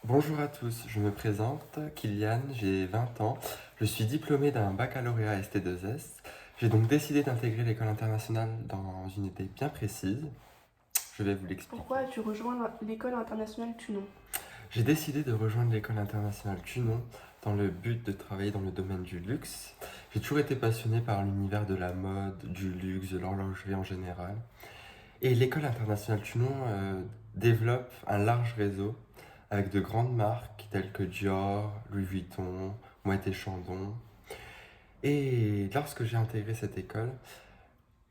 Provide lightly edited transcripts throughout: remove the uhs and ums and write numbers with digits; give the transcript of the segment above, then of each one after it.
Bonjour à tous, je me présente, Kylian, j'ai 20 ans, je suis diplômé d'un baccalauréat ST2S. J'ai donc décidé d'intégrer l'école internationale dans une idée bien précise, je vais vous l'expliquer. Pourquoi as-tu rejoint l'école internationale Tunon? J'ai décidé de rejoindre l'école internationale Tunon dans le but de travailler dans le domaine du luxe. J'ai toujours été passionné par l'univers de la mode, du luxe, de l'horlogerie en général. Et l'école internationale Tunon développe un large réseau avec de grandes marques telles que Dior, Louis Vuitton, Moët et Chandon. Et lorsque j'ai intégré cette école,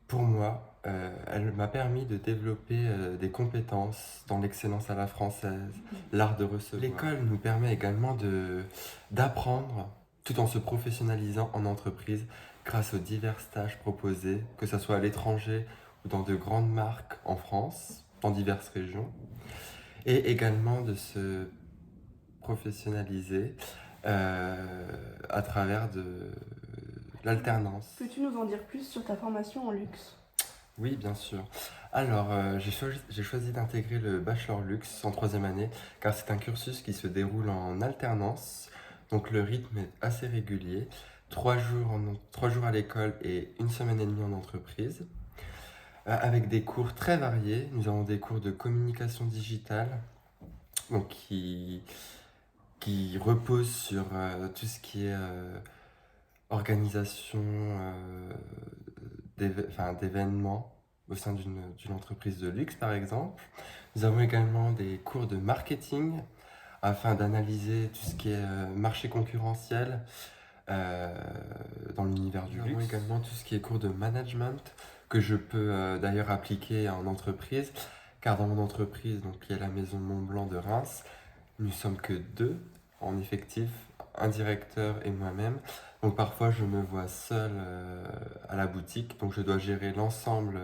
pour moi, elle m'a permis de développer des compétences dans l'excellence à la française, l'art de recevoir. L'école nous permet également d'apprendre tout en se professionnalisant en entreprise grâce aux divers stages proposés, que ce soit à l'étranger ou dans de grandes marques en France, dans diverses régions, et également de se professionnaliser à travers de l'alternance. Peux-tu nous en dire plus sur ta formation en luxe? Oui, bien sûr. Alors, j'ai choisi d'intégrer le Bachelor Luxe en troisième année, car c'est un cursus qui se déroule en alternance, donc le rythme est assez régulier, 3 jours à l'école et une semaine et demie en entreprise, avec des cours très variés. Nous avons des cours de communication digitale, donc qui reposent sur tout ce qui est organisation d'événements au sein d'une entreprise de luxe, par exemple. Nous avons également des cours de marketing afin d'analyser tout ce qui est marché concurrentiel dans l'univers du luxe. Nous avons également tout ce qui est cours de management que je peux d'ailleurs appliquer en entreprise, car dans mon entreprise, donc, il y a la maison Montblanc de Reims, nous sommes que deux en effectif, un directeur et moi-même. Donc parfois je me vois seul à la boutique, donc je dois gérer l'ensemble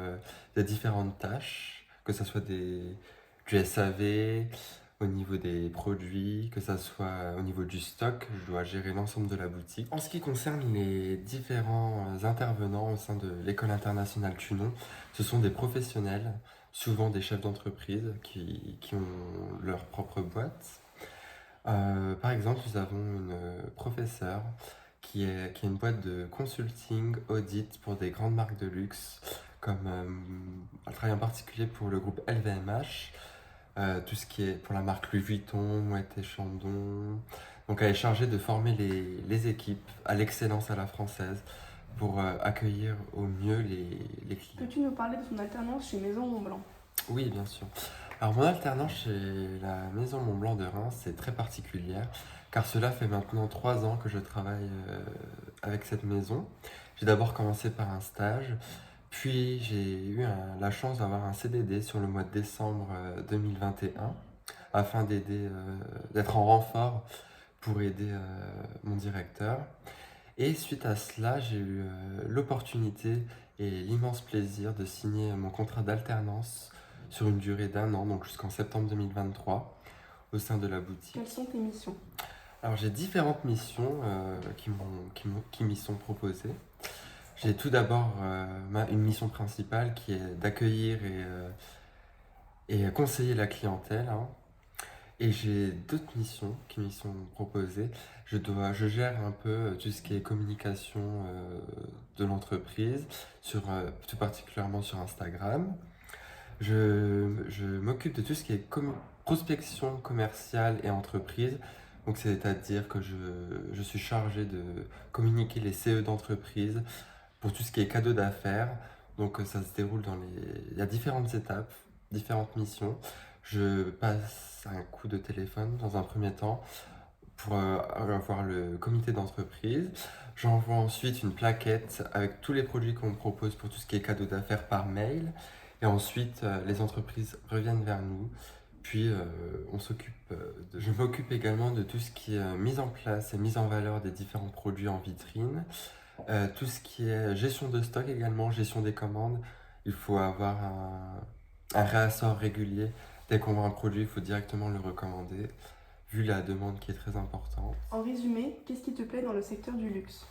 des différentes tâches, que ce soit du SAV, au niveau des produits, que ce soit au niveau du stock, je dois gérer l'ensemble de la boutique. En ce qui concerne les différents intervenants au sein de l'école internationale Tunon, ce sont des professionnels, souvent des chefs d'entreprise qui ont leur propre boîte. Par exemple, nous avons une professeure qui a une boîte de consulting, audit pour des grandes marques de luxe, comme elle travaille en particulier pour le groupe LVMH, tout ce qui est pour la marque Louis Vuitton, Moët et Chandon. Donc elle est chargée de former les équipes à l'excellence à la française pour accueillir au mieux les clients. Peux-tu nous parler de ton alternance chez Maison Montblanc? Oui, bien sûr. Alors mon alternance chez la Maison Montblanc de Reims, c'est très particulière, car cela fait maintenant 3 ans que je travaille avec cette maison. J'ai d'abord commencé par un stage, puis j'ai eu la chance d'avoir un CDD sur le mois de décembre 2021, afin d'être en renfort pour aider mon directeur. Et suite à cela, j'ai eu l'opportunité et l'immense plaisir de signer mon contrat d'alternance sur une durée d'1 an, donc jusqu'en septembre 2023, au sein de la boutique. Quelles sont tes missions? Alors j'ai différentes missions qui m'y sont proposées. J'ai tout d'abord une mission principale qui est d'accueillir et conseiller la clientèle, hein. Et j'ai d'autres missions qui m'y sont proposées. Je gère un peu tout ce qui est communication de l'entreprise, tout particulièrement sur Instagram. Je m'occupe de tout ce qui est prospection commerciale et entreprise. Donc c'est-à-dire que je suis chargé de communiquer les CE d'entreprise pour tout ce qui est cadeau d'affaires. Donc ça se déroule il y a différentes étapes, différentes missions. Je passe un coup de téléphone dans un premier temps pour avoir le comité d'entreprise. J'envoie ensuite une plaquette avec tous les produits qu'on me propose pour tout ce qui est cadeau d'affaires par mail. Et ensuite, les entreprises reviennent vers nous. Puis, je m'occupe également de tout ce qui est mise en place et mise en valeur des différents produits en vitrine. Tout ce qui est gestion de stock également, gestion des commandes. Il faut avoir un réassort régulier. Dès qu'on voit un produit, il faut directement le recommander, vu la demande qui est très importante. En résumé, qu'est-ce qui te plaît dans le secteur du luxe?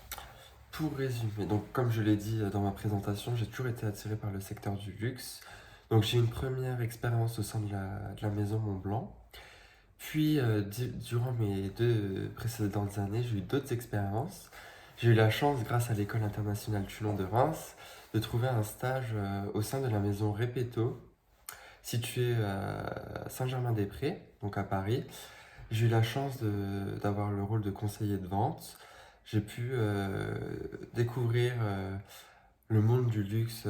Pour résumer, donc comme je l'ai dit dans ma présentation, j'ai toujours été attiré par le secteur du luxe. Donc j'ai une première expérience au sein de la maison Montblanc. Puis, durant mes 2 précédentes années, j'ai eu d'autres expériences. J'ai eu la chance, grâce à l'École internationale Toulon de Reims, de trouver un stage au sein de la maison Repetto, située à Saint-Germain-des-Prés, donc à Paris. J'ai eu la chance d'avoir le rôle de conseiller de vente. J'ai pu découvrir le monde du luxe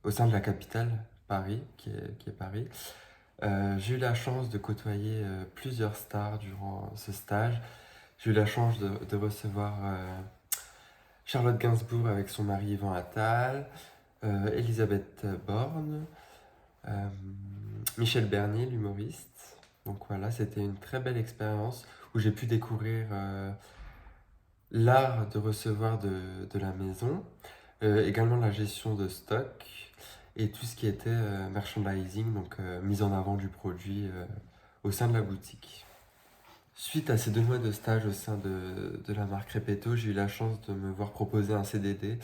au sein de la capitale, Paris, qui est Paris. J'ai eu la chance de côtoyer plusieurs stars durant ce stage. J'ai eu la chance de recevoir Charlotte Gainsbourg avec son mari Yvan Attal, Elisabeth Borne, euh, Michel Bernier, l'humoriste. Donc voilà, c'était une très belle expérience où j'ai pu découvrir l'art de recevoir de la maison, également la gestion de stock et tout ce qui était merchandising, donc mise en avant du produit au sein de la boutique. Suite à ces 2 mois de stage au sein de la marque Repetto, j'ai eu la chance de me voir proposer un CDD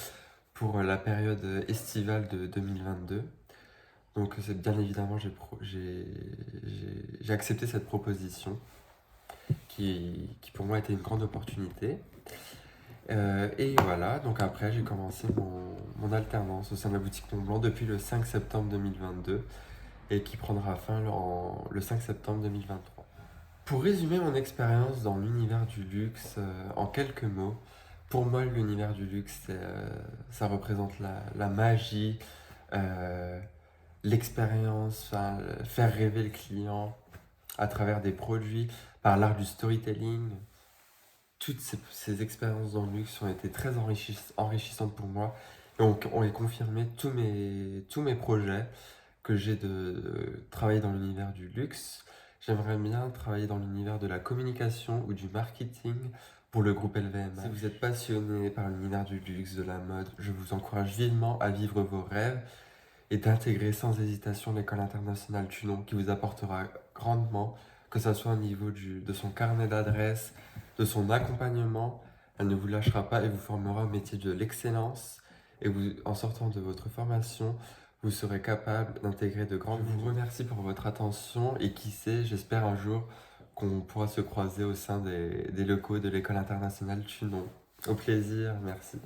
pour la période estivale de 2022. Donc c'est bien évidemment, j'ai accepté cette proposition qui pour moi était une grande opportunité. Et voilà, donc après j'ai commencé mon alternance au sein de la boutique Montblanc depuis le 5 septembre 2022 et qui prendra fin le 5 septembre 2023. Pour résumer mon expérience dans l'univers du luxe en quelques mots, pour moi l'univers du luxe ça représente la magie, euh, l'expérience, enfin, faire rêver le client à travers des produits, par l'art du storytelling. Toutes ces expériences dans le luxe ont été très enrichissantes pour moi. Donc, on est confirmé tous mes projets que j'ai de travailler dans l'univers du luxe. J'aimerais bien travailler dans l'univers de la communication ou du marketing pour le groupe LVMH. Si vous êtes passionné par l'univers du luxe, de la mode, je vous encourage vivement à vivre vos rêves et d'intégrer sans hésitation l'École internationale Toulon qui vous apportera grandement, que ce soit au niveau de son carnet d'adresses, de son accompagnement. Elle ne vous lâchera pas et vous formera au métier de l'excellence. Et vous, en sortant de votre formation, vous serez capable d'intégrer de grandes... Je vous remercie pour votre attention et qui sait, j'espère un jour qu'on pourra se croiser au sein des locaux de l'École internationale Toulon. Au plaisir, merci.